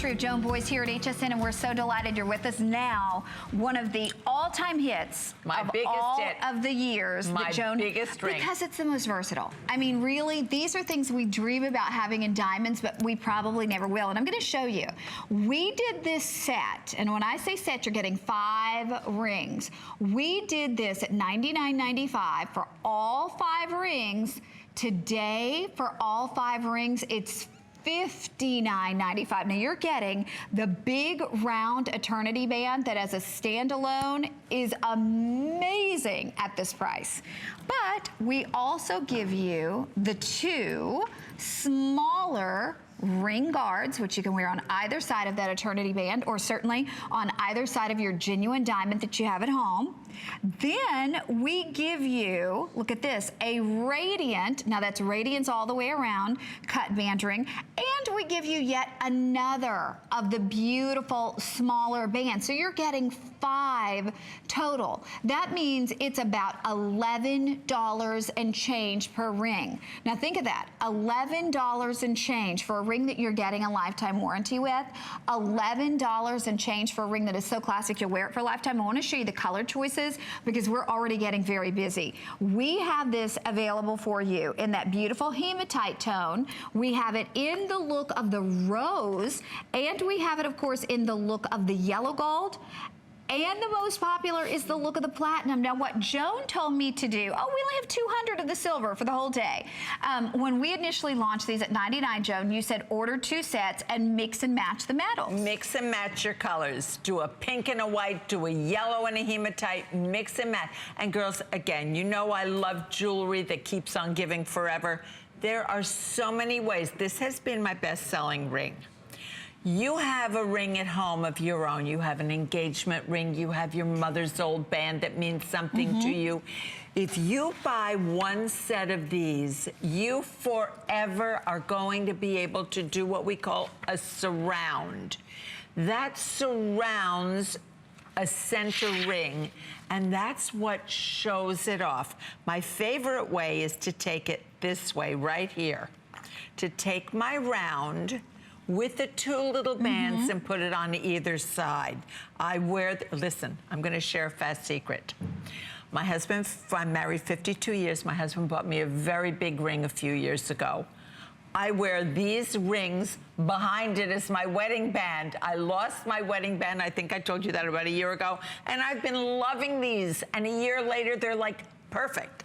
True, Joan Boyce here at HSN, and we're so delighted you're with us now. One of the all-time hits of the years. My biggest ring. Because it's the most versatile. I mean, really, these are things we dream about having in diamonds, but we probably never will. And I'm going to show you. We did this set, and when I say set, you're getting 5 rings. We did this at $99.95 for all 5 rings. Today, for all 5 rings, it's $59.95. Now you're getting the big round eternity band that as a standalone is amazing at this price. But we also give you the 2 smaller ring guards, which you can wear on either side of that eternity band, or certainly on either side of your genuine diamond that you have at home. Then we give you, look at this, a radiant, now that's radiance all the way around, cut band ring, and we give you yet another of the beautiful smaller bands. So you're getting 5 total. That means it's about $11 and change per ring. Now think of that, $11 and change for a ring that you're getting a lifetime warranty with, $11 and change for a ring that is so classic you'll wear it for a lifetime. I want to show you the color choices because we're already getting very busy. We have this available for you in that beautiful hematite tone. We have it in the look of the rose, and we have it, of course, in the look of the yellow gold. And the most popular is the look of the platinum. Now, what Joan told me to do, we only have 200 of the silver for the whole day. When we initially launched these at $99, Joan, you said order 2 sets and mix and match the metals. Mix and match your colors. Do a pink and a white, do a yellow and a hematite, mix and match. And girls, again, you know I love jewelry that keeps on giving forever. There are so many ways. This has been my best-selling ring. You have a ring at home of your own. You have an engagement ring. You have your mother's old band that means something to you. If you buy 1 set of these, you forever are going to be able to do what we call a surround. That surrounds a center ring, and that's what shows it off. My favorite way is to take it this way, right here. To take my round with the 2 little bands and put it on either side. I wear, listen, I'm gonna share a fast secret. My husband, I'm married 52 years, my husband bought me a very big ring a few years ago. I wear these rings, behind it is my wedding band. I lost my wedding band, I think I told you that about a year ago, and I've been loving these, and a year later they're like perfect.